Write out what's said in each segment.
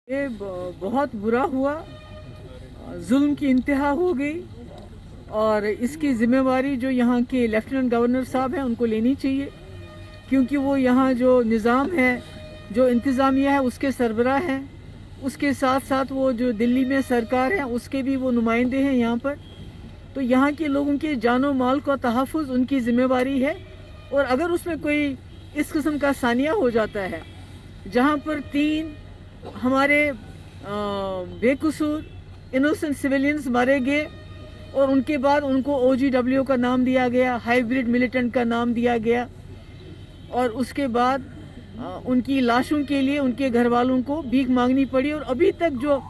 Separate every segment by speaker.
Speaker 1: ये बहुत बुरा हुआ, जुल्म की इंतहा हो गई और इसकी ज़िम्मेवारी जो यहाँ के लेफ्टिनेंट गवर्नर साहब हैं उनको लेनी चाहिए, क्योंकि वो यहाँ जो निज़ाम है, जो इंतज़ामिया है उसके सरबराह हैं। उसके साथ साथ वो जो दिल्ली में सरकार है उसके भी वो नुमाइंदे हैं यहाँ पर। तो यहाँ के लोगों के जानो माल का तहफ़्फ़ुज़ उनकी ज़िम्मेवारी है। और अगर उसमें कोई इस किस्म का सानिया हो जाता है जहाँ पर 3 हमारे बेकसूर इनोसेंट सिविलियंस मारे गए और उनके बाद उनको OGW का नाम दिया गया, हाइब्रिड मिलिटेंट का नाम दिया गया, और उसके बाद उनकी लाशों के लिए उनके घर वालों को भीख मांगनी पड़ी। और अभी तक जो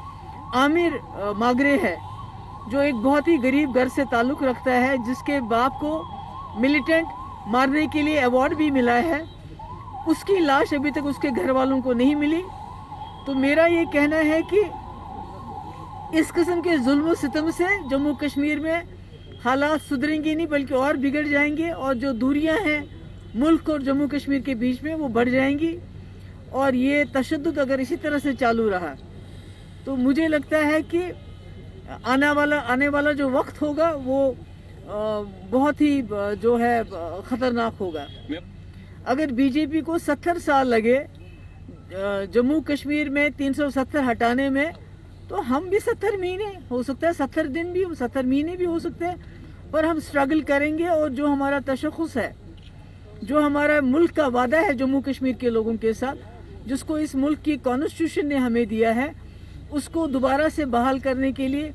Speaker 1: आमिर मागरे है, जो एक बहुत ही गरीब घर से ताल्लुक़ रखता है, जिसके बाप को मिलिटेंट मारने के लिए अवार्ड भी मिला है, उसकी लाश अभी तक उसके घर वालों को नहीं मिली। तो मेरा ये कहना है कि इस किस्म के जुल्म सितम से जम्मू कश्मीर में हालात सुधरेंगे नहीं बल्कि और बिगड़ जाएंगे, और जो दूरियां हैं मुल्क और जम्मू कश्मीर के बीच में वो बढ़ जाएंगी। और ये तशद्दुद अगर इसी तरह से चालू रहा तो मुझे लगता है कि आने वाला जो वक्त होगा वो बहुत ही जो है ख़तरनाक होगा। अगर बीजेपी को 70 साल लगे जम्मू कश्मीर में 370 हटाने में, तो हम भी 70 महीने हो सकता है, 70 दिन भी, 70 महीने भी हो सकते हैं, पर हम स्ट्रगल करेंगे। और जो हमारा तशख़्ख़ुस है, जो हमारा मुल्क का वादा है जम्मू कश्मीर के लोगों के साथ, जिसको इस मुल्क की कॉन्स्टिट्यूशन ने हमें दिया है, उसको दोबारा से बहाल करने के लिए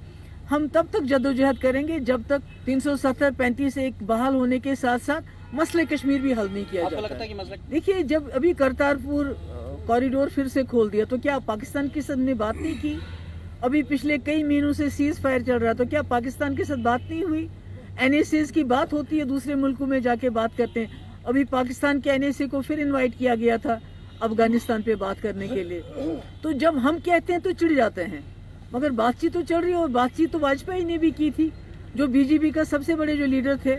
Speaker 1: हम तब तक जद्दोजहद करेंगे जब तक 370-35 एक बहाल होने के साथ साथ मसले कश्मीर भी हल नहीं किया जाता है। देखिए, जब अभी करतारपुर कॉरिडोर फिर से खोल दिया तो क्या पाकिस्तान के साथ ने बात नहीं की? अभी पिछले कई महीनों से सीज फायर चल रहा, तो क्या पाकिस्तान के साथ बात नहीं हुई? NSAs की बात होती है, दूसरे मुल्कों में जाके बात करते हैं। अभी पाकिस्तान के NSA को फिर इनवाइट किया गया था अफगानिस्तान पे बात करने के लिए। तो जब हम कहते हैं तो चिढ़ जाते हैं, मगर बातचीत तो चल रही है। और बातचीत तो वाजपेयी ने भी की थी, जो BJP का सबसे बड़े जो लीडर थे।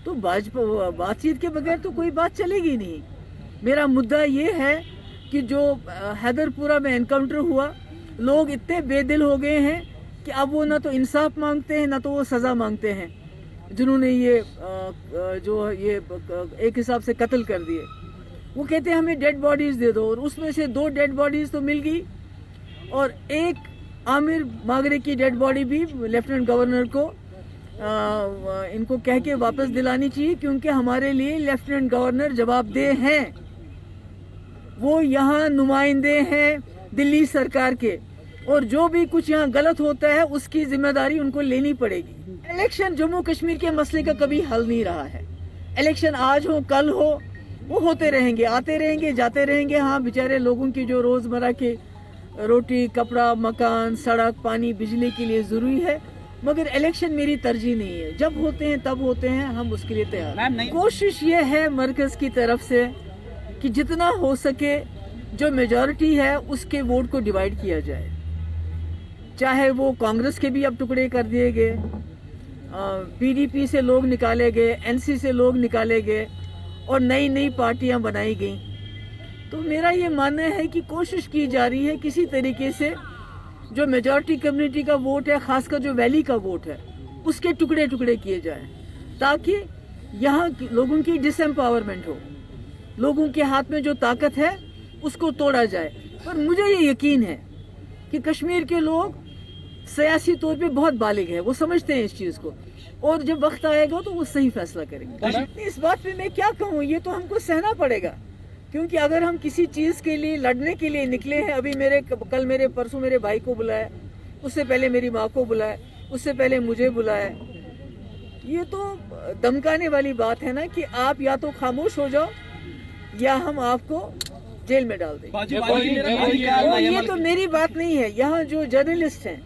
Speaker 1: तो बातचीत के बगैर तो कोई बात चलेगी नहीं। मेरा मुद्दा ये है कि जो हैदरपुरा में एनकाउंटर हुआ, लोग इतने बेदिल हो गए हैं कि अब वो ना तो इंसाफ मांगते हैं ना तो वो सज़ा मांगते हैं, जिन्होंने ये एक हिसाब से कत्ल कर दिए। वो कहते हैं हमें डेड बॉडीज़ दे दो, और उसमें से 2 डेड बॉडीज़ तो मिल गई, और एक आमिर मागरे की डेड बॉडी भी लेफ्टिनेंट गवर्नर को इनको कह के वापस दिलानी चाहिए, क्योंकि हमारे लिए लेफ्टिनेंट गवर्नर जवाबदेह हैं। वो यहाँ नुमाइंदे हैं दिल्ली सरकार के, और जो भी कुछ यहाँ गलत होता है उसकी जिम्मेदारी उनको लेनी पड़ेगी। इलेक्शन जम्मू कश्मीर के मसले का कभी हल नहीं रहा है। इलेक्शन आज हो कल हो, वो होते रहेंगे, आते रहेंगे, जाते रहेंगे। हाँ, बेचारे लोगों की जो रोज़मर्रा के रोटी, कपड़ा, मकान, सड़क, पानी, बिजली के लिए ज़रूरी है, मगर इलेक्शन मेरी तरजीह नहीं है। जब होते हैं तब होते हैं, हम उसके लिए तैयार। कोशिश ये है मरकज़ की तरफ से कि जितना हो सके जो मेजॉरिटी है उसके वोट को डिवाइड किया जाए। चाहे वो कांग्रेस के भी अब टुकड़े कर दिए गए, PDP से लोग निकाले गए, NC से लोग निकाले गए, और नई नई पार्टियां बनाई गई। तो मेरा ये मानना है कि कोशिश की जा रही है किसी तरीके से जो मेजॉरिटी कम्युनिटी का वोट है, खासकर जो वैली का वोट है, उसके टुकड़े टुकड़े किए जाएं, ताकि यहाँ लोगों की डिसएम्पावरमेंट हो, लोगों के हाथ में जो ताकत है उसको तोड़ा जाए। पर मुझे ये यकीन है कि कश्मीर के लोग सियासी तौर पे बहुत बालिग हैं, वो समझते हैं इस चीज़ को, और जब वक्त आएगा तो वो सही फैसला करेंगे। इस बात पे मैं क्या कहूँ, ये तो हमको सहना पड़ेगा, क्योंकि अगर हम किसी चीज़ के लिए लड़ने के लिए निकले हैं, अभी परसों मेरे भाई को बुलाया, उससे पहले मेरी माँ को बुलाया, उससे पहले मुझे बुलाया। ये तो धमकाने वाली बात है ना कि आप या तो खामोश हो जाओ या हम आपको जेल में डाल दें। ये तो मेरी बात नहीं है। यहाँ जो जर्नलिस्ट हैं,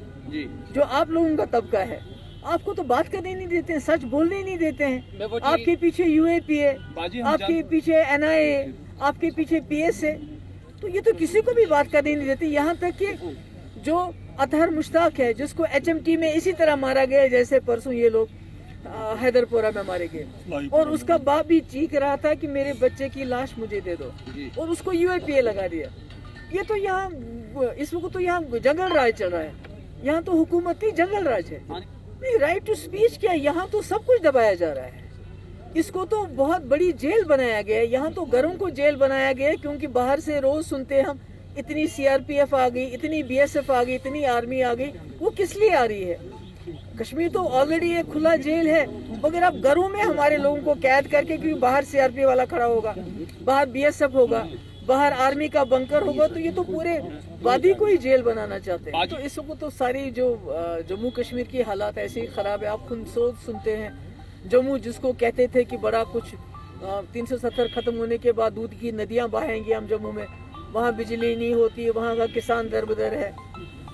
Speaker 1: जो आप लोगों का तबका है, आपको तो बात करने नहीं देते हैं, सच बोलने नहीं देते हैं। आपके पीछे UAP है, आपके पीछे NIA, आपके पीछे PS है, तो ये तो किसी को भी बात करने नहीं देते। यहाँ तक कि जो अतहर मुश्ताक है, जिसको HMT में इसी तरह मारा गया जैसे परसों ये लोग हैदरपुरा में मारे गए, और उसका बाप भी चीख रहा था कि मेरे बच्चे की लाश मुझे दे दो, और उसको UAPA लगा दिया। ये तो यहाँ इस वक्त तो यहाँ जंगल राज चल रहा है, यहाँ तो हुकूमत नहीं जंगल राज है। नहीं, राइट टू स्पीच क्या, यहाँ तो सब कुछ दबाया जा रहा है। इसको तो बहुत बड़ी जेल बनाया गया है, यहाँ तो घरों को जेल बनाया गया है, क्योंकि बाहर से रोज सुनते हैं हम इतनी सीआरपीएफ आ गई, इतनी बीएसएफ आ गई, इतनी आर्मी आ गई। वो किस लिए आ रही है? कश्मीर तो ऑलरेडी एक खुला जेल है, मगर अब घरों में हमारे लोगों को कैद करके, क्योंकि बाहर सीआरपीएफ वाला खड़ा होगा, बाहर बीएसएफ होगा, बाहर आर्मी का बंकर होगा, तो ये तो पूरे वादी को ही जेल बनाना चाहते हैं। तो इस वक्त तो सारी जो जम्मू कश्मीर की हालात ऐसे ही खराब है। आप खुद सोच सुनते हैं, जम्मू जिसको कहते थे कि बड़ा कुछ 370 खत्म होने के बाद दूध की नदियां बहाएंगे हम जम्मू में, वहाँ बिजली नहीं होती है, वहाँ का किसान दरबदर है,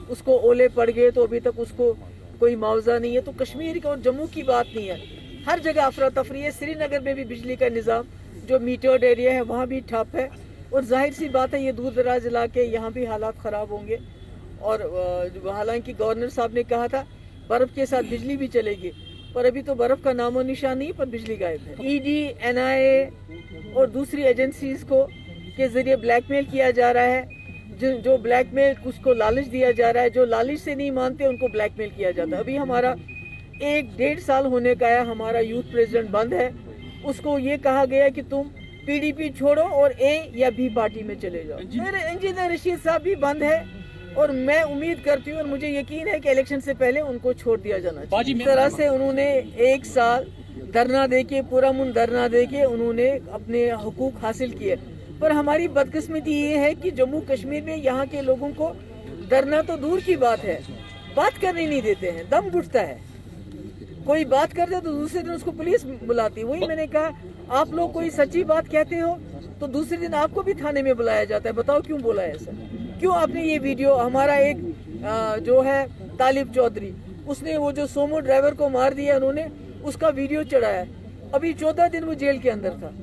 Speaker 1: उसको ओले पड़ गए तो अभी तक उसको कोई मुआवजा नहीं है। तो कश्मीर और जम्मू की बात नहीं है, हर जगह अफरा तफरी है। श्रीनगर में भी बिजली का निज़ाम जो मीटर्ड एरिया है वहाँ भी ठप है, और जाहिर सी बात है ये दूर दराज इलाके, यहाँ भी हालात ख़राब होंगे। और हालांकि गवर्नर साहब ने कहा था बर्फ़ के साथ बिजली भी चलेगी, पर अभी तो बर्फ़ का नामो निशान नहीं, पर बिजली गायब है। ईडी, एनआईए और दूसरी एजेंसीज को के ज़रिए ब्लैकमेल किया जा रहा है। जो ब्लैकमेल, उसको लालच दिया जा रहा है, जो लालच से नहीं मानते उनको ब्लैकमेल किया जाता है। अभी हमारा 1-1.5 साल होने का है, हमारा यूथ प्रेसिडेंट बंद है, उसको ये कहा गया कि तुम पीडीपी छोड़ो और ए या बी पार्टी में चले जाओ। मेरे इंजीनियर रशीद साहब भी बंद है, और मैं उम्मीद करती हूँ और मुझे यकीन है कि इलेक्शन से पहले उनको छोड़ दिया जाना चाहिए। इस तरह से उन्होंने 1 साल धरना देके, पूरा मुन धरना देके उन्होंने अपने हुकूक हासिल किए। पर हमारी बदकिस्मती ये है कि जम्मू कश्मीर में यहाँ के लोगों को धरना तो दूर की बात है, बात करने नहीं देते हैं। दम घुटता है, कोई बात करते तो दूसरे दिन उसको पुलिस बुलाती है। वही मैंने कहा, आप लोग कोई सच्ची बात कहते हो तो दूसरे दिन आपको भी थाने में बुलाया जाता है। बताओ क्यों बोला है ऐसा? क्यों आपने ये वीडियो, हमारा एक जो है तालिब चौधरी, उसने वो जो सोमो ड्राइवर को मार दिया उन्होंने, उसका वीडियो चढ़ाया। अभी 14 दिन वो जेल के अंदर था,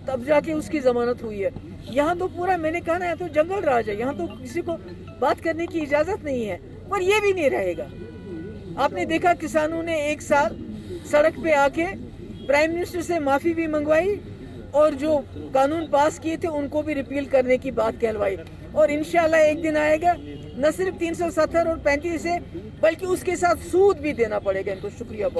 Speaker 1: तब जाके उसकी जमानत हुई है। यहाँ तो पूरा, मैंने कहा ना, यहाँ तो जंगल राज है, यहाँ तो किसी को बात करने की इजाजत नहीं है। पर ये भी नहीं रहेगा। आपने देखा किसानों ने 1 साल सड़क पे आके प्राइम मिनिस्टर से माफी भी मंगवाई, और जो कानून पास किए थे उनको भी रिपील करने की बात कहलवाई। और इंशाल्लाह एक दिन आएगा, न सिर्फ 370 और 35 से, बल्कि उसके साथ सूद भी देना पड़ेगा इनको। शुक्रिया बहुत।